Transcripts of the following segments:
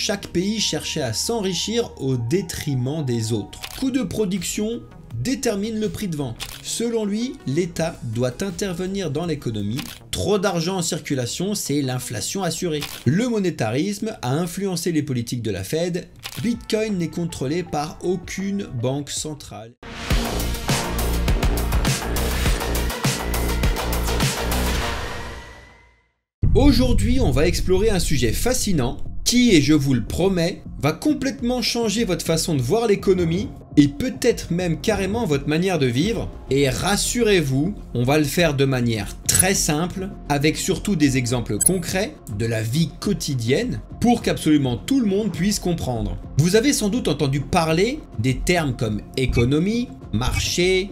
chaque pays cherchait à s'enrichir au détriment des autres. Coût de production détermine le prix de vente. Selon lui, l'État doit intervenir dans l'économie. Trop d'argent en circulation, c'est l'inflation assurée. Le monétarisme a influencé les politiques de la Fed. Bitcoin n'est contrôlé par aucune banque centrale. Aujourd'hui, on va explorer un sujet fascinant qui, et je vous le promets, va complètement changer votre façon de voir l'économie et peut-être même carrément votre manière de vivre. Et rassurez-vous, on va le faire de manière très simple, avec surtout des exemples concrets de la vie quotidienne pour qu'absolument tout le monde puisse comprendre. Vous avez sans doute entendu parler des termes comme économie, marché,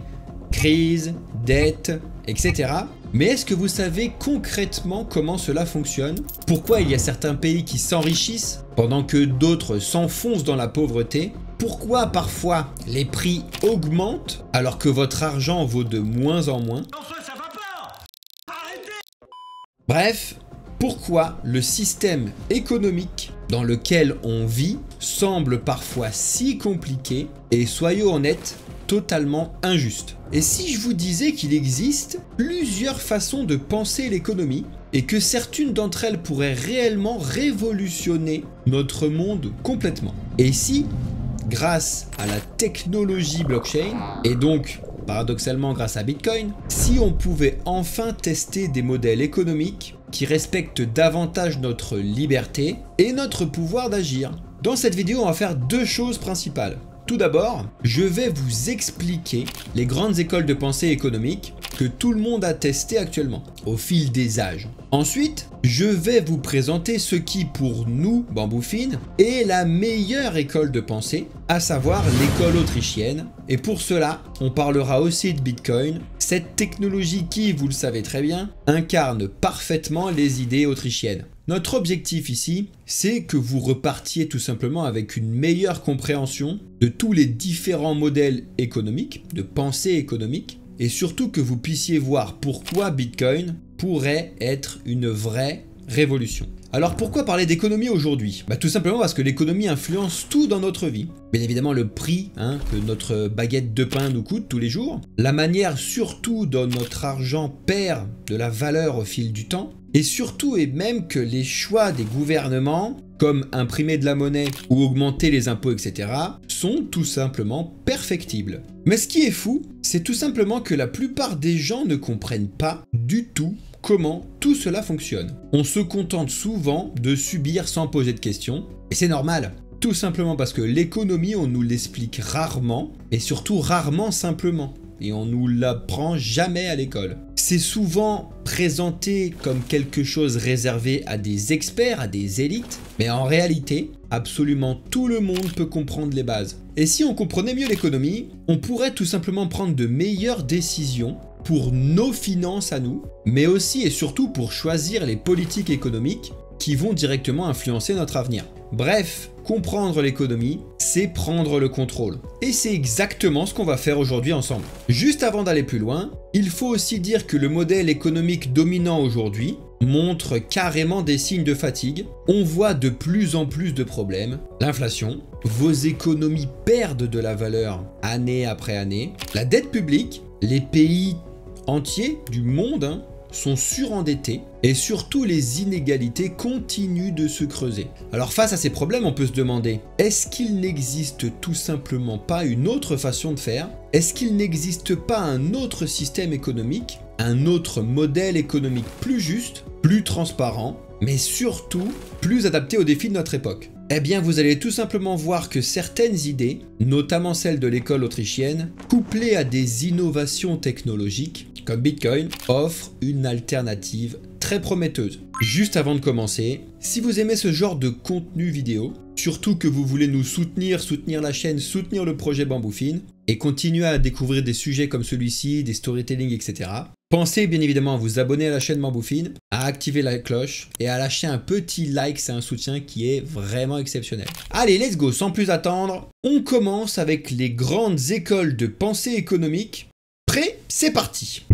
crise, dette, etc. Mais est-ce que vous savez concrètement comment cela fonctionne? Pourquoi il y a certains pays qui s'enrichissent pendant que d'autres s'enfoncent dans la pauvreté? Pourquoi parfois les prix augmentent alors que votre argent vaut de moins en moins? Bref, pourquoi le système économique dans lequel on vit semble parfois si compliqué et, soyons honnêtes, totalement injuste. Et si je vous disais qu'il existe plusieurs façons de penser l'économie et que certaines d'entre elles pourraient réellement révolutionner notre monde complètement? Et si, grâce à la technologie blockchain, et donc paradoxalement grâce à Bitcoin, si on pouvait enfin tester des modèles économiques qui respectent davantage notre liberté et notre pouvoir d'agir? Dans cette vidéo, on va faire deux choses principales. Tout d'abord, je vais vous expliquer les grandes écoles de pensée économique que tout le monde a testées actuellement, au fil des âges. Ensuite, je vais vous présenter ce qui, pour nous, Bamboufine, est la meilleure école de pensée, à savoir l'école autrichienne. Et pour cela, on parlera aussi de Bitcoin, cette technologie qui, vous le savez très bien, incarne parfaitement les idées autrichiennes. Notre objectif ici, c'est que vous repartiez tout simplement avec une meilleure compréhension de tous les différents modèles économiques, de pensée économique, et surtout que vous puissiez voir pourquoi Bitcoin pourrait être une vraie révolution. Alors pourquoi parler d'économie aujourd'hui? Tout simplement parce que l'économie influence tout dans notre vie. Bien évidemment le prix que notre baguette de pain nous coûte tous les jours, la manière surtout dont notre argent perd de la valeur au fil du temps, et surtout et même que les choix des gouvernements, comme imprimer de la monnaie ou augmenter les impôts, etc., sont tout simplement perfectibles. Mais ce qui est fou, c'est tout simplement que la plupart des gens ne comprennent pas du tout comment tout cela fonctionne. On se contente souvent de subir sans poser de questions, et c'est normal. Tout simplement parce que l'économie, on nous l'explique rarement, et surtout rarement simplement. Et on nous l'apprend jamais à l'école. C'est souvent présenté comme quelque chose réservé à des experts, à des élites, mais en réalité, absolument tout le monde peut comprendre les bases. Et si on comprenait mieux l'économie, on pourrait tout simplement prendre de meilleures décisions pour nos finances à nous, mais aussi et surtout pour choisir les politiques économiques qui vont directement influencer notre avenir. Bref, comprendre l'économie, c'est prendre le contrôle. Et c'est exactement ce qu'on va faire aujourd'hui ensemble. Juste avant d'aller plus loin, il faut aussi dire que le modèle économique dominant aujourd'hui montre carrément des signes de fatigue. On voit de plus en plus de problèmes. L'inflation, vos économies perdent de la valeur année après année. La dette publique, les pays entiers du monde sont surendettés et surtout les inégalités continuent de se creuser. Alors face à ces problèmes, on peut se demander, est-ce qu'il n'existe tout simplement pas une autre façon de faire? Est-ce qu'il n'existe pas un autre système économique, un autre modèle économique plus juste, plus transparent, mais surtout plus adapté aux défis de notre époque? Eh bien, vous allez tout simplement voir que certaines idées, notamment celles de l'école autrichienne, couplées à des innovations technologiques, comme Bitcoin, offrent une alternative très prometteuse. Juste avant de commencer, si vous aimez ce genre de contenu vidéo, surtout que vous voulez nous soutenir la chaîne, soutenir le projet Bamboufine, et continuer à découvrir des sujets comme celui-ci, des storytelling, etc., pensez bien évidemment à vous abonner à la chaîne Bamboufine, à activer la cloche et à lâcher un petit like, c'est un soutien qui est vraiment exceptionnel. Allez, let's go, sans plus attendre, on commence avec les grandes écoles de pensée économique. Prêt? C'est parti!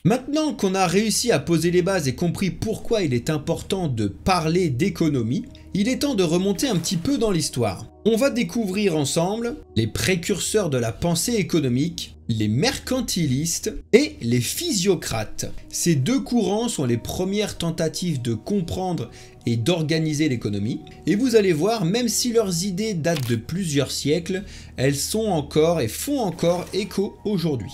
Maintenant qu'on a réussi à poser les bases et compris pourquoi il est important de parler d'économie, il est temps de remonter un petit peu dans l'histoire. On va découvrir ensemble les précurseurs de la pensée économique, les mercantilistes et les physiocrates. Ces deux courants sont les premières tentatives de comprendre et d'organiser l'économie. Et vous allez voir, même si leurs idées datent de plusieurs siècles, elles sont encore et font encore écho aujourd'hui.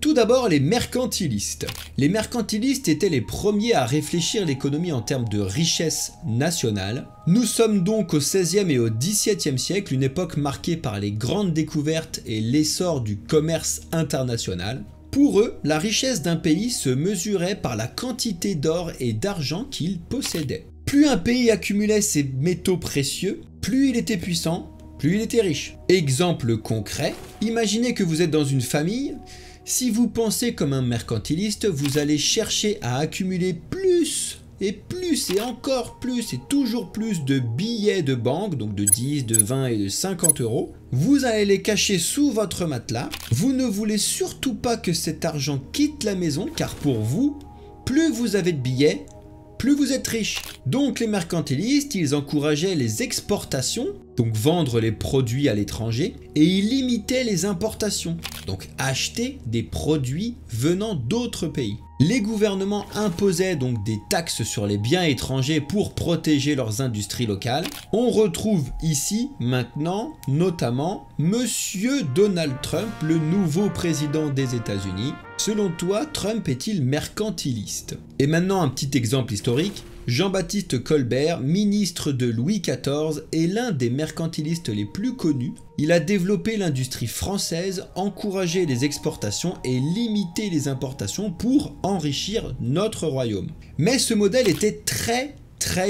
Tout d'abord, les mercantilistes. Les mercantilistes étaient les premiers à réfléchir l'économie en termes de richesse nationale. Nous sommes donc au XVIe et au XVIIe siècle, une époque marquée par les grandes découvertes et l'essor du commerce international. Pour eux, la richesse d'un pays se mesurait par la quantité d'or et d'argent qu'il possédait. Plus un pays accumulait ses métaux précieux, plus il était puissant, plus il était riche. Exemple concret, imaginez que vous êtes dans une famille. Si vous pensez comme un mercantiliste, vous allez chercher à accumuler plus et encore plus et toujours plus de billets de banque, donc de 10, de 20 et de 50 euros. Vous allez les cacher sous votre matelas. Vous ne voulez surtout pas que cet argent quitte la maison, car pour vous, plus vous avez de billets, plus vous êtes riche. Donc les mercantilistes, ils encourageaient les exportations, donc vendre les produits à l'étranger, et ils limitaient les importations, donc acheter des produits venant d'autres pays. Les gouvernements imposaient donc des taxes sur les biens étrangers pour protéger leurs industries locales. On retrouve ici maintenant notamment Monsieur Donald Trump, le nouveau président des États-Unis. Selon toi, Trump est-il mercantiliste? Et maintenant un petit exemple historique. Jean-Baptiste Colbert, ministre de Louis XIV, est l'un des mercantilistes les plus connus. Il a développé l'industrie française, encouragé les exportations et limité les importations pour enrichir notre royaume. Mais ce modèle était très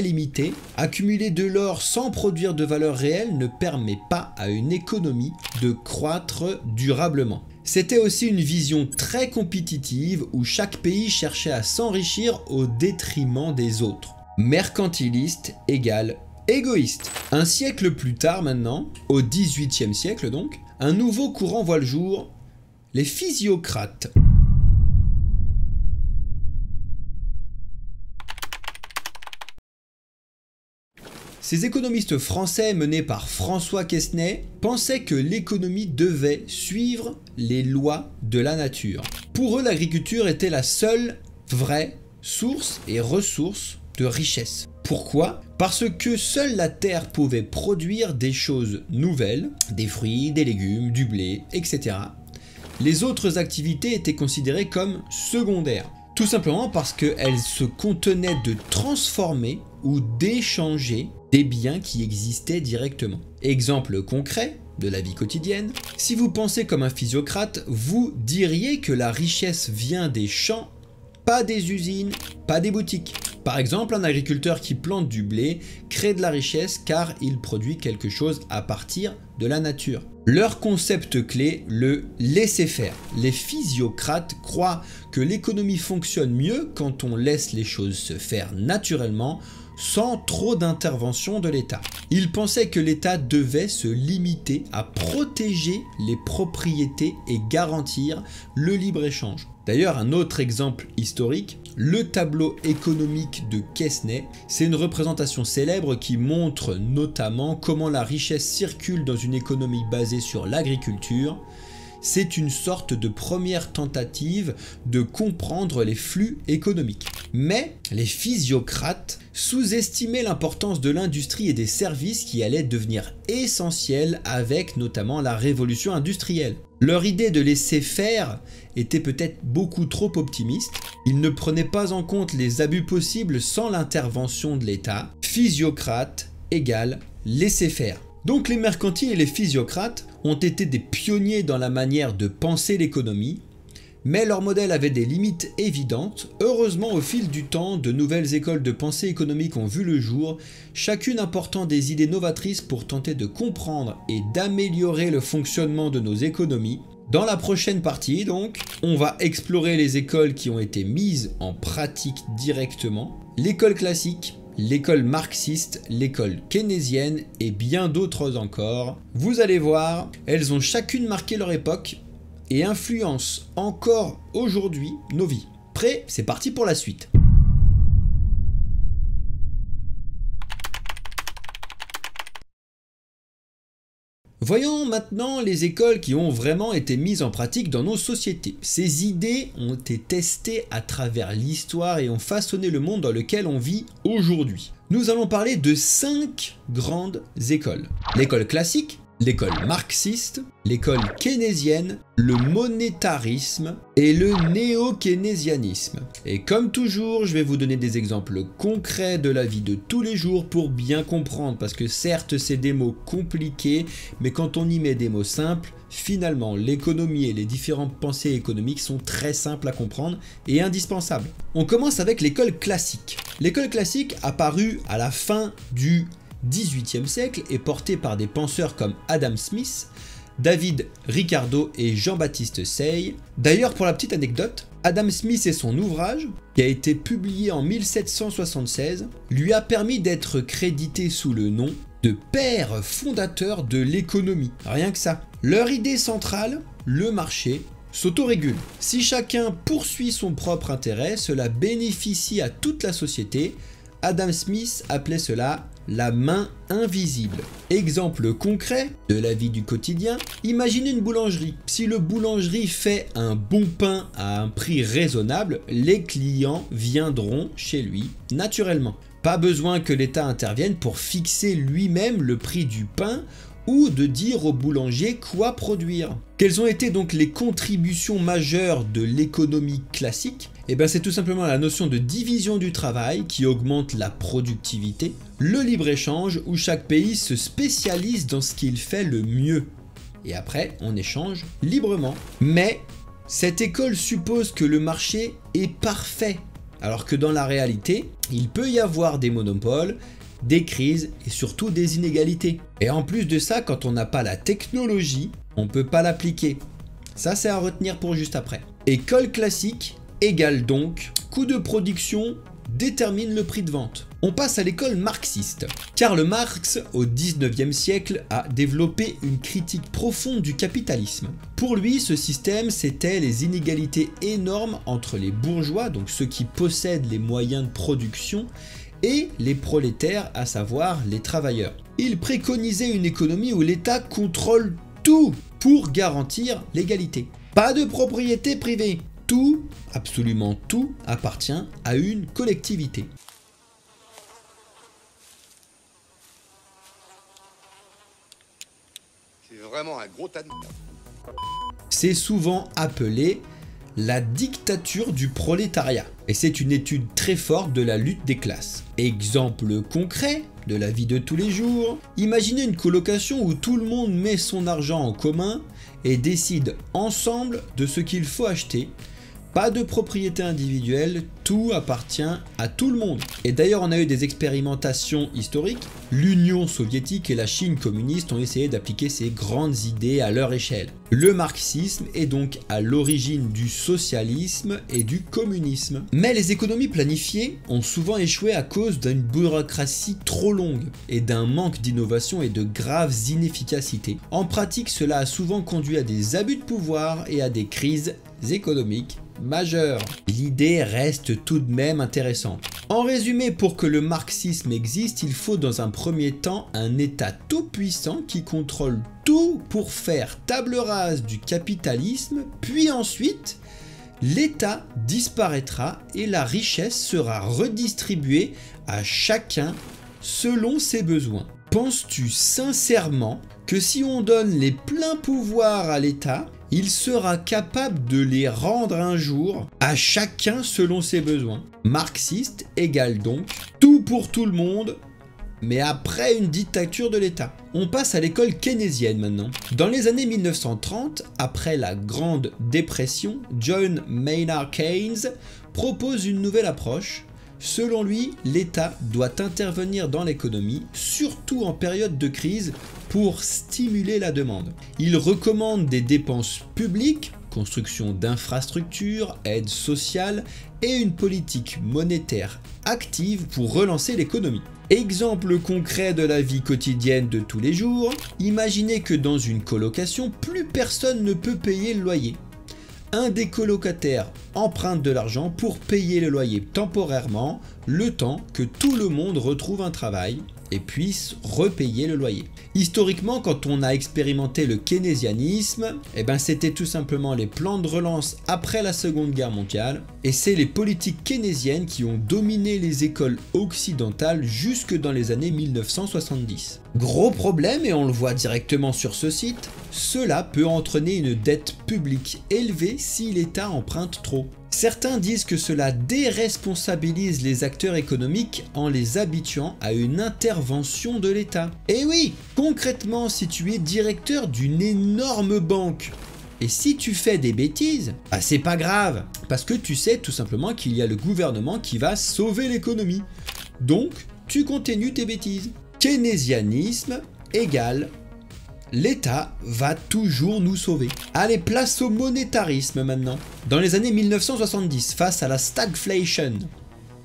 limité. Accumuler de l'or sans produire de valeur réelle ne permet pas à une économie de croître durablement. C'était aussi une vision très compétitive où chaque pays cherchait à s'enrichir au détriment des autres. Mercantiliste égale égoïste. Un siècle plus tard maintenant, au XVIIIe siècle donc, un nouveau courant voit le jour, les physiocrates. Ces économistes français menés par François Quesnay pensaient que l'économie devait suivre les lois de la nature. Pour eux, l'agriculture était la seule vraie source et ressource de richesse. Pourquoi? Parce que seule la terre pouvait produire des choses nouvelles, des fruits, des légumes, du blé, etc. Les autres activités étaient considérées comme secondaires. Tout simplement parce qu'elles se contenaient de transformer ou d'échanger des biens qui existaient directement. Exemple concret de la vie quotidienne, si vous pensez comme un physiocrate, vous diriez que la richesse vient des champs, pas des usines, pas des boutiques. Par exemple, un agriculteur qui plante du blé crée de la richesse car il produit quelque chose à partir de la nature. Leur concept clé, le laisser-faire. Les physiocrates croient que l'économie fonctionne mieux quand on laisse les choses se faire naturellement, sans trop d'intervention de l'État. Ils pensaient que l'État devait se limiter à protéger les propriétés et garantir le libre-échange. D'ailleurs, un autre exemple historique, le tableau économique de Quesnay, c'est une représentation célèbre qui montre notamment comment la richesse circule dans une économie basée sur l'agriculture. C'est une sorte de première tentative de comprendre les flux économiques. Mais les physiocrates sous-estimaient l'importance de l'industrie et des services qui allaient devenir essentiels avec notamment la révolution industrielle. Leur idée de laisser faire était peut-être beaucoup trop optimiste. Ils ne prenaient pas en compte les abus possibles sans l'intervention de l'État. Physiocrate égale laisser faire. Donc les mercantiles et les physiocrates ont été des pionniers dans la manière de penser l'économie, mais leur modèle avait des limites évidentes. Heureusement, au fil du temps, de nouvelles écoles de pensée économique ont vu le jour, chacune apportant des idées novatrices pour tenter de comprendre et d'améliorer le fonctionnement de nos économies. Dans la prochaine partie, donc, on va explorer les écoles qui ont été mises en pratique directement, l'école classique l'école marxiste, l'école keynésienne et bien d'autres encore. Vous allez voir, elles ont chacune marqué leur époque et influencent encore aujourd'hui nos vies. Prêt? C'est parti pour la suite. Voyons maintenant les écoles qui ont vraiment été mises en pratique dans nos sociétés. Ces idées ont été testées à travers l'histoire et ont façonné le monde dans lequel on vit aujourd'hui. Nous allons parler de 5 grandes écoles. L'école classique, l'école marxiste, l'école keynésienne, le monétarisme et le néo-keynésianisme. Et comme toujours, je vais vous donner des exemples concrets de la vie de tous les jours pour bien comprendre, parce que certes c'est des mots compliqués, mais quand on y met des mots simples, finalement l'économie et les différentes pensées économiques sont très simples à comprendre et indispensables. On commence avec l'école classique. L'école classique apparue à la fin du XVIIIe siècle est porté par des penseurs comme Adam Smith, David Ricardo et Jean-Baptiste Say. D'ailleurs, pour la petite anecdote, Adam Smith et son ouvrage, qui a été publié en 1776, lui a permis d'être crédité sous le nom de père fondateur de l'économie. Rien que ça. Leur idée centrale, le marché, s'autorégule. Si chacun poursuit son propre intérêt, cela bénéficie à toute la société. Adam Smith appelait cela la main invisible. Exemple concret de la vie du quotidien, imaginez une boulangerie. Si le boulangerie fait un bon pain à un prix raisonnable, les clients viendront chez lui naturellement. Pas besoin que l'État intervienne pour fixer lui-même le prix du pain ou de dire au boulanger quoi produire. Quelles ont été donc les contributions majeures de l'économie classique? Eh bien c'est tout simplement la notion de division du travail qui augmente la productivité, le libre-échange où chaque pays se spécialise dans ce qu'il fait le mieux. Et après, on échange librement. Mais cette école suppose que le marché est parfait, alors que dans la réalité, il peut y avoir des monopoles, des crises et surtout des inégalités. Et en plus de ça, quand on n'a pas la technologie, on ne peut pas l'appliquer. Ça, c'est à retenir pour juste après. École classique égale donc coût de production détermine le prix de vente. On passe à l'école marxiste. Karl Marx, au 19e siècle, a développé une critique profonde du capitalisme. Pour lui, ce système, c'était les inégalités énormes entre les bourgeois, donc ceux qui possèdent les moyens de production, et les prolétaires, à savoir les travailleurs. Il préconisait une économie où l'État contrôle tout pour garantir l'égalité. Pas de propriété privée. Tout, absolument tout, appartient à une collectivité. C'est vraiment un gros tas de merde. C'est souvent appelé la dictature du prolétariat. Et c'est une étude très forte de la lutte des classes. Exemple concret de la vie de tous les jours. Imaginez une colocation où tout le monde met son argent en commun et décide ensemble de ce qu'il faut acheter. Pas de propriété individuelle, tout appartient à tout le monde. Et d'ailleurs, on a eu des expérimentations historiques. L'Union soviétique et la Chine communiste ont essayé d'appliquer ces grandes idées à leur échelle. Le marxisme est donc à l'origine du socialisme et du communisme. Mais les économies planifiées ont souvent échoué à cause d'une bureaucratie trop longue et d'un manque d'innovation et de graves inefficacités. En pratique, cela a souvent conduit à des abus de pouvoir et à des crises économiques majeures. L'idée reste tout de même intéressante. En résumé, pour que le marxisme existe, il faut dans un premier temps un État tout-puissant qui contrôle tout pour faire table rase du capitalisme, puis ensuite, l'État disparaîtra et la richesse sera redistribuée à chacun selon ses besoins. Penses-tu sincèrement que si on donne les pleins pouvoirs à l'État, il sera capable de les rendre un jour à chacun selon ses besoins? Marxiste égale donc tout pour tout le monde, mais après une dictature de l'État. On passe à l'école keynésienne maintenant. Dans les années 1930, après la Grande Dépression, John Maynard Keynes propose une nouvelle approche. Selon lui, l'État doit intervenir dans l'économie, surtout en période de crise, pour stimuler la demande. Il recommande des dépenses publiques construction d'infrastructures, aide sociale et une politique monétaire active pour relancer l'économie. Exemple concret de la vie quotidienne de tous les jours, imaginez que dans une colocation, plus personne ne peut payer le loyer. Un des colocataires emprunte de l'argent pour payer le loyer temporairement, le temps que tout le monde retrouve un travail et puisse repayer le loyer. Historiquement, quand on a expérimenté le keynésianisme, c'était tout simplement les plans de relance après la Seconde Guerre mondiale, et c'est les politiques keynésiennes qui ont dominé les écoles occidentales jusque dans les années 1970. Gros problème, et on le voit directement sur ce site, cela peut entraîner une dette publique élevée si l'État emprunte trop. Certains disent que cela déresponsabilise les acteurs économiques en les habituant à une intervention de l'État. Et oui, concrètement, si tu es directeur d'une énorme banque, et si tu fais des bêtises, c'est pas grave, parce que tu sais tout simplement qu'il y a le gouvernement qui va sauver l'économie. Donc, tu continues tes bêtises. Keynésianisme égale l'État va toujours nous sauver. Allez, place au monétarisme maintenant. Dans les années 1970, face à la stagflation,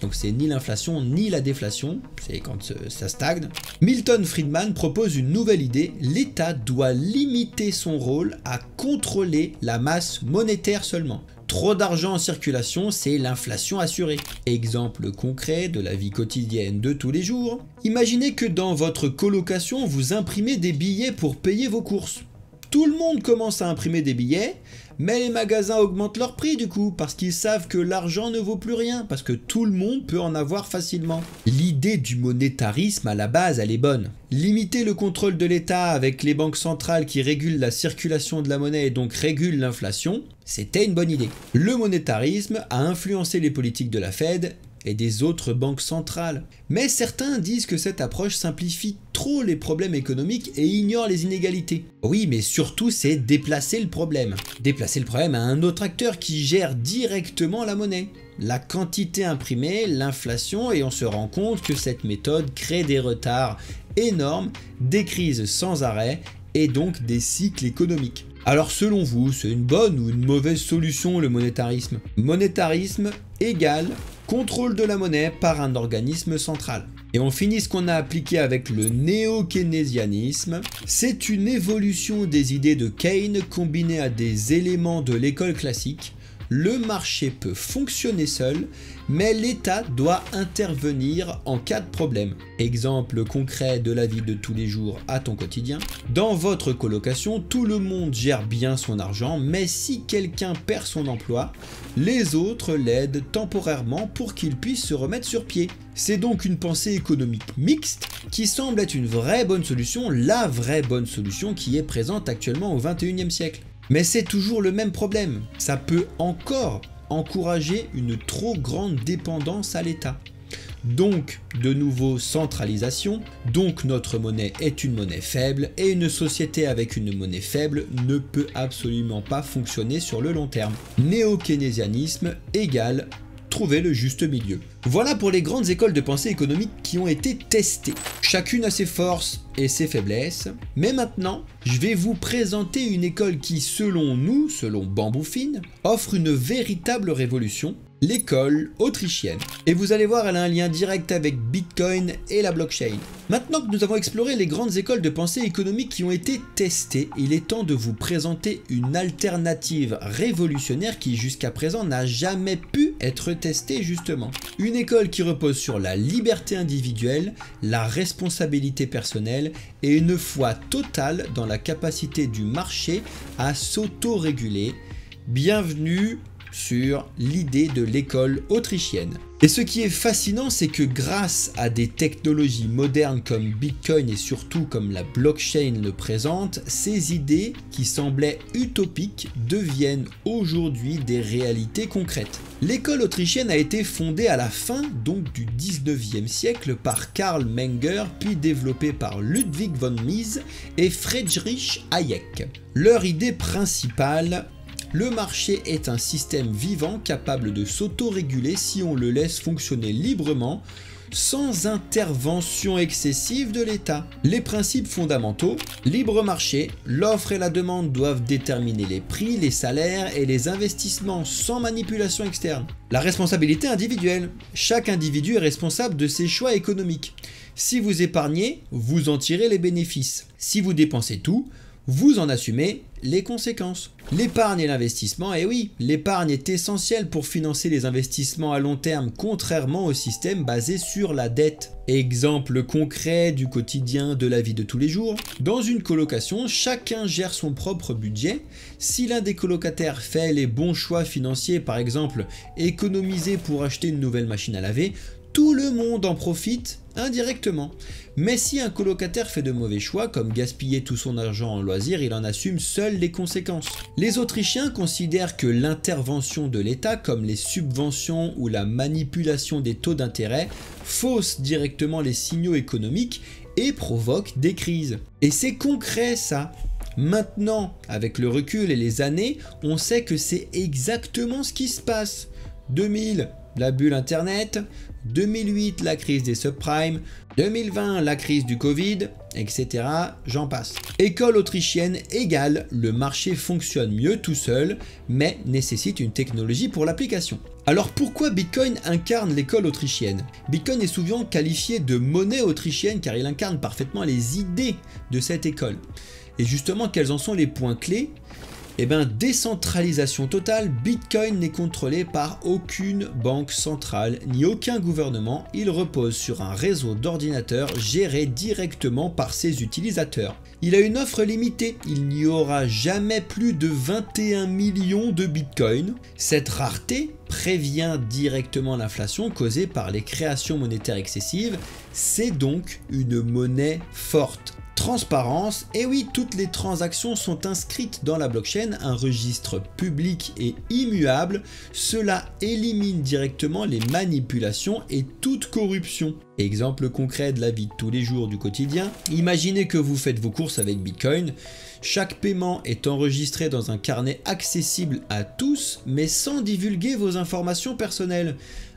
donc c'est ni l'inflation ni la déflation, c'est quand ça stagne, Milton Friedman propose une nouvelle idée, l'État doit limiter son rôle à contrôler la masse monétaire seulement. Trop d'argent en circulation, c'est l'inflation assurée. Exemple concret de la vie quotidienne de tous les jours. Imaginez que dans votre colocation, vous imprimez des billets pour payer vos courses. Tout le monde commence à imprimer des billets, mais les magasins augmentent leur prix du coup, parce qu'ils savent que l'argent ne vaut plus rien, parce que tout le monde peut en avoir facilement. L'idée du monétarisme à la base, elle est bonne. Limiter le contrôle de l'État avec les banques centrales qui régulent la circulation de la monnaie et donc régulent l'inflation, c'était une bonne idée. Le monétarisme a influencé les politiques de la Fed et des autres banques centrales. Mais certains disent que cette approche simplifie trop les problèmes économiques et ignore les inégalités. Oui, mais surtout c'est déplacer le problème. Déplacer le problème à un autre acteur qui gère directement la monnaie. La quantité imprimée, l'inflation, et on se rend compte que cette méthode crée des retards énormes, des crises sans arrêt et donc des cycles économiques. Alors selon vous, c'est une bonne ou une mauvaise solution le monétarisme? Monétarisme égale contrôle de la monnaie par un organisme central. Et on finit ce qu'on a appliqué avec le néo-keynésianisme. C'est une évolution des idées de Keynes combinée à des éléments de l'école classique. Le marché peut fonctionner seul, mais l'État doit intervenir en cas de problème. Exemple concret de la vie de tous les jours à ton quotidien. Dans votre colocation, tout le monde gère bien son argent, mais si quelqu'un perd son emploi, les autres l'aident temporairement pour qu'il puisse se remettre sur pied. C'est donc une pensée économique mixte qui semble être une vraie bonne solution, la vraie bonne solution qui est présente actuellement au XXIe siècle. Mais c'est toujours le même problème, ça peut encore encourager une trop grande dépendance à l'État. Donc, de nouveau, centralisation, donc notre monnaie est une monnaie faible et une société avec une monnaie faible ne peut absolument pas fonctionner sur le long terme. Néo-keynésianisme égale trouver le juste milieu. Voilà pour les grandes écoles de pensée économique qui ont été testées. Chacune a ses forces et ses faiblesses. Mais maintenant, je vais vous présenter une école qui, selon nous, selon Bamboufine, offre une véritable révolution, l'école autrichienne. Et vous allez voir, elle a un lien direct avec Bitcoin et la blockchain. Maintenant que nous avons exploré les grandes écoles de pensée économique qui ont été testées, il est temps de vous présenter une alternative révolutionnaire qui jusqu'à présent n'a jamais pu être testée justement. Une école qui repose sur la liberté individuelle, la responsabilité personnelle et une foi totale dans la capacité du marché à s'auto-réguler. Bienvenue sur l'idée de l'école autrichienne. Et ce qui est fascinant, c'est que grâce à des technologies modernes comme Bitcoin et surtout comme la blockchain le présente, ces idées qui semblaient utopiques deviennent aujourd'hui des réalités concrètes. L'école autrichienne a été fondée à la fin donc du 19e siècle par Karl Menger, puis développée par Ludwig von Mises et Friedrich Hayek. Leur idée principale: le marché est un système vivant capable de s'auto-réguler si on le laisse fonctionner librement, sans intervention excessive de l'État. Les principes fondamentaux, libre marché, l'offre et la demande doivent déterminer les prix, les salaires et les investissements sans manipulation externe. La responsabilité individuelle, chaque individu est responsable de ses choix économiques. Si vous épargnez, vous en tirez les bénéfices. Si vous dépensez tout, vous en assumez les conséquences. L'épargne et l'investissement, et oui, l'épargne est essentielle pour financer les investissements à long terme, contrairement au système basé sur la dette. Exemple concret du quotidien de la vie de tous les jours. Dans une colocation, chacun gère son propre budget. Si l'un des colocataires fait les bons choix financiers, par exemple économiser pour acheter une nouvelle machine à laver, tout le monde en profite indirectement. Mais si un colocataire fait de mauvais choix, comme gaspiller tout son argent en loisirs, il en assume seul les conséquences. Les Autrichiens considèrent que l'intervention de l'État, comme les subventions ou la manipulation des taux d'intérêt, fausse directement les signaux économiques et provoque des crises. Et c'est concret ça. Maintenant, avec le recul et les années, on sait que c'est exactement ce qui se passe. 2000, la bulle internet, 2008, la crise des subprimes, 2020, la crise du Covid, etc. J'en passe. École autrichienne égale le marché fonctionne mieux tout seul, mais nécessite une technologie pour l'application. Alors pourquoi Bitcoin incarne l'école autrichienne? Bitcoin est souvent qualifié de monnaie autrichienne car il incarne parfaitement les idées de cette école. Et justement, quels en sont les points clés? Eh bien, décentralisation totale, Bitcoin n'est contrôlé par aucune banque centrale ni aucun gouvernement. Il repose sur un réseau d'ordinateurs géré directement par ses utilisateurs. Il a une offre limitée, il n'y aura jamais plus de 21 millions de Bitcoin. Cette rareté prévient directement l'inflation causée par les créations monétaires excessives. C'est donc une monnaie forte. Transparence, et oui, toutes les transactions sont inscrites dans la blockchain, un registre public et immuable. Cela élimine directement les manipulations et toute corruption. Exemple concret de la vie de tous les jours du quotidien, imaginez que vous faites vos courses avec Bitcoin. Chaque paiement est enregistré dans un carnet accessible à tous, mais sans divulguer vos informations personnelles.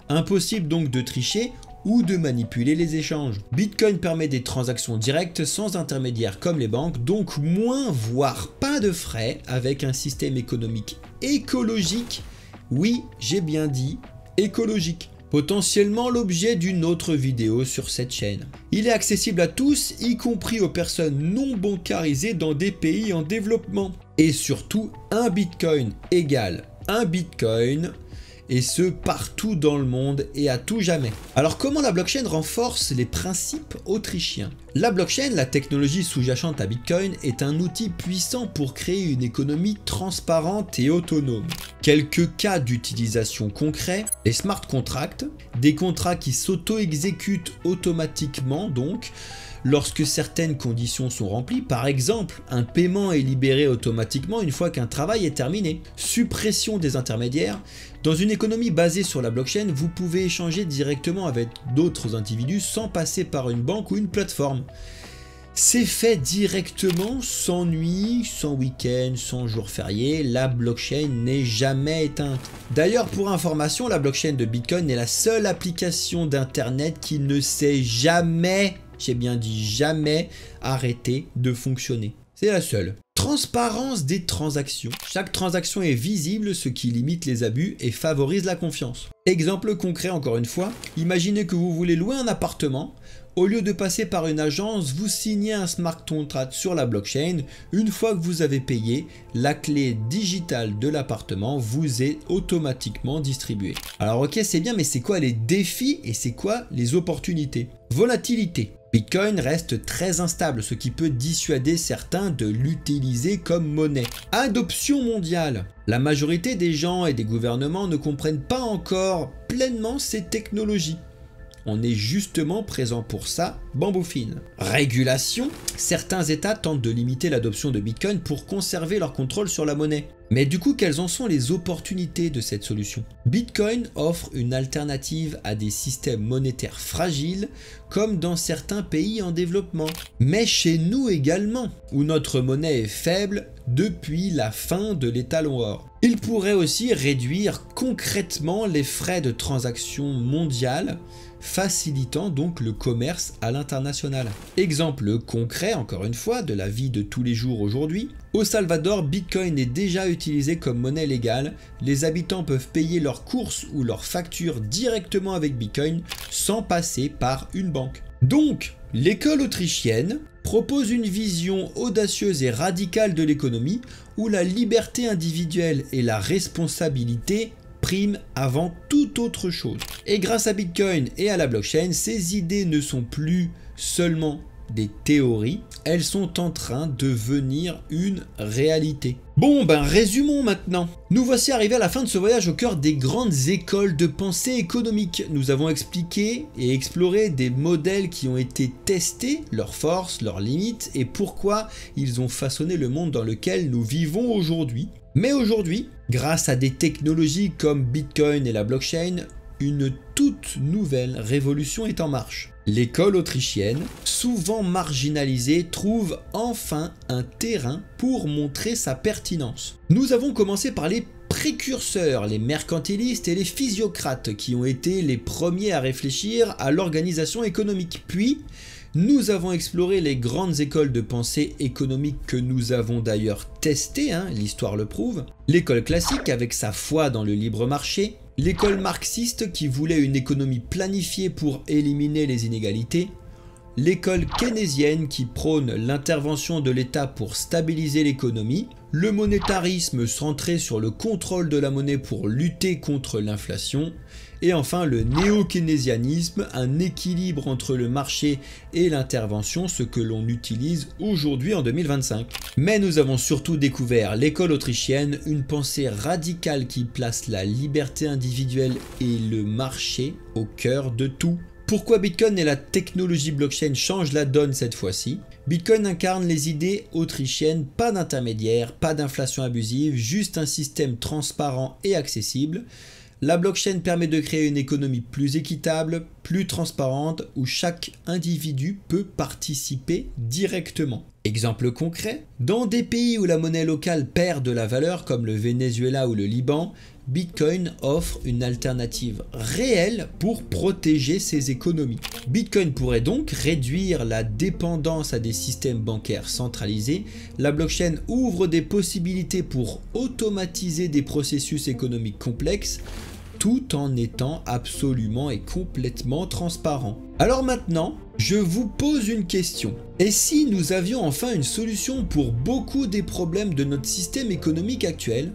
Impossible donc de tricher ou de manipuler les échanges. Bitcoin permet des transactions directes sans intermédiaire comme les banques, donc moins voire pas de frais avec un système économique écologique. Oui, j'ai bien dit écologique. Potentiellement l'objet d'une autre vidéo sur cette chaîne. Il est accessible à tous, y compris aux personnes non bancarisées dans des pays en développement. Et surtout, un Bitcoin égale un Bitcoin, et ce partout dans le monde et à tout jamais. Alors comment la blockchain renforce les principes autrichiens? La blockchain, la technologie sous-jacente à Bitcoin, est un outil puissant pour créer une économie transparente et autonome. Quelques cas d'utilisation concrets, les smart contracts, des contrats qui s'auto-exécutent automatiquement donc, lorsque certaines conditions sont remplies. Par exemple, un paiement est libéré automatiquement une fois qu'un travail est terminé. Suppression des intermédiaires. Dans une économie basée sur la blockchain, vous pouvez échanger directement avec d'autres individus sans passer par une banque ou une plateforme. C'est fait directement, sans nuit, sans week-end, sans jour férié. La blockchain n'est jamais éteinte. D'ailleurs, pour information, la blockchain de Bitcoin est la seule application d'internet qui ne s'est jamais, j'ai bien dit jamais, arrêté de fonctionner. C'est la seule. Transparence des transactions. Chaque transaction est visible, ce qui limite les abus et favorise la confiance. Exemple concret encore une fois, imaginez que vous voulez louer un appartement. Au lieu de passer par une agence, vous signez un smart contract sur la blockchain. Une fois que vous avez payé, la clé digitale de l'appartement vous est automatiquement distribuée. Alors ok, c'est bien, mais c'est quoi les défis et c'est quoi les opportunités? Volatilité. Bitcoin reste très instable, ce qui peut dissuader certains de l'utiliser comme monnaie. Adoption mondiale. La majorité des gens et des gouvernements ne comprennent pas encore pleinement ces technologies. On est justement présent pour ça, bamboufine. Régulation. Certains États tentent de limiter l'adoption de Bitcoin pour conserver leur contrôle sur la monnaie. Mais du coup, quelles en sont les opportunités de cette solution? Bitcoin offre une alternative à des systèmes monétaires fragiles, comme dans certains pays en développement. Mais chez nous également, où notre monnaie est faible depuis la fin de l'étalon or. Il pourrait aussi réduire concrètement les frais de transaction mondiale, facilitant donc le commerce à l'international. Exemple concret, encore une fois, de la vie de tous les jours aujourd'hui. Au Salvador, Bitcoin est déjà utilisé comme monnaie légale. Les habitants peuvent payer leurs courses ou leurs factures directement avec Bitcoin sans passer par une banque. Donc, l'école autrichienne propose une vision audacieuse et radicale de l'économie où la liberté individuelle et la responsabilité priment avant toute autre chose. Et grâce à Bitcoin et à la blockchain, ces idées ne sont plus seulement des théories, elles sont en train de devenir une réalité. Bon, résumons maintenant. Nous voici arrivés à la fin de ce voyage au cœur des grandes écoles de pensée économique. Nous avons expliqué et exploré des modèles qui ont été testés, leurs forces, leurs limites et pourquoi ils ont façonné le monde dans lequel nous vivons aujourd'hui. Mais aujourd'hui, grâce à des technologies comme Bitcoin et la blockchain, une toute nouvelle révolution est en marche. L'école autrichienne, souvent marginalisée, trouve enfin un terrain pour montrer sa pertinence. Nous avons commencé par les précurseurs, les mercantilistes et les physiocrates qui ont été les premiers à réfléchir à l'organisation économique. Puis, nous avons exploré les grandes écoles de pensée économique que nous avons d'ailleurs testées, l'histoire le prouve. L'école classique avec sa foi dans le libre marché, l'école marxiste qui voulait une économie planifiée pour éliminer les inégalités, l'école keynésienne qui prône l'intervention de l'État pour stabiliser l'économie, le monétarisme centré sur le contrôle de la monnaie pour lutter contre l'inflation, et enfin le néo-keynésianisme, un équilibre entre le marché et l'intervention, ce que l'on utilise aujourd'hui en 2025. Mais nous avons surtout découvert l'école autrichienne, une pensée radicale qui place la liberté individuelle et le marché au cœur de tout. Pourquoi Bitcoin et la technologie blockchain changent la donne cette fois-ci? Bitcoin incarne les idées autrichiennes, pas d'intermédiaire, pas d'inflation abusive, juste un système transparent et accessible. La blockchain permet de créer une économie plus équitable, plus transparente, où chaque individu peut participer directement. Exemple concret, dans des pays où la monnaie locale perd de la valeur comme le Venezuela ou le Liban, Bitcoin offre une alternative réelle pour protéger ses économies. Bitcoin pourrait donc réduire la dépendance à des systèmes bancaires centralisés. La blockchain ouvre des possibilités pour automatiser des processus économiques complexes, tout en étant absolument et complètement transparent. Alors maintenant, je vous pose une question. Et si nous avions enfin une solution pour beaucoup des problèmes de notre système économique actuel?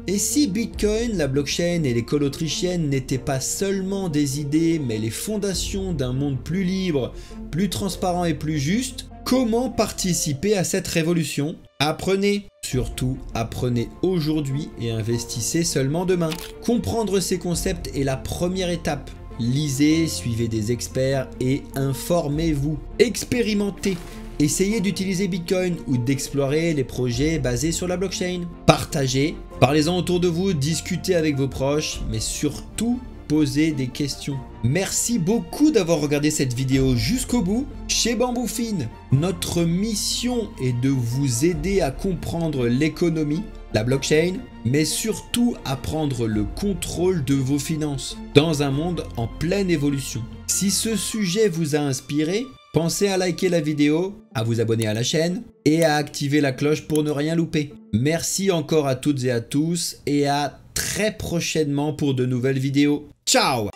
Et si Bitcoin, la blockchain et l'école autrichienne n'étaient pas seulement des idées, mais les fondations d'un monde plus libre, plus transparent et plus juste? Comment participer à cette révolution? Apprenez, surtout apprenez aujourd'hui et investissez seulement demain. Comprendre ces concepts est la première étape. Lisez, suivez des experts et informez-vous. Expérimentez. Essayez d'utiliser Bitcoin ou d'explorer les projets basés sur la blockchain. Partagez, parlez-en autour de vous, discutez avec vos proches, mais surtout posez des questions. Merci beaucoup d'avoir regardé cette vidéo jusqu'au bout. Chez Bamboufine, notre mission est de vous aider à comprendre l'économie, la blockchain, mais surtout à prendre le contrôle de vos finances dans un monde en pleine évolution. Si ce sujet vous a inspiré, pensez à liker la vidéo, à vous abonner à la chaîne et à activer la cloche pour ne rien louper. Merci encore à toutes et à tous et à très prochainement pour de nouvelles vidéos. Ciao!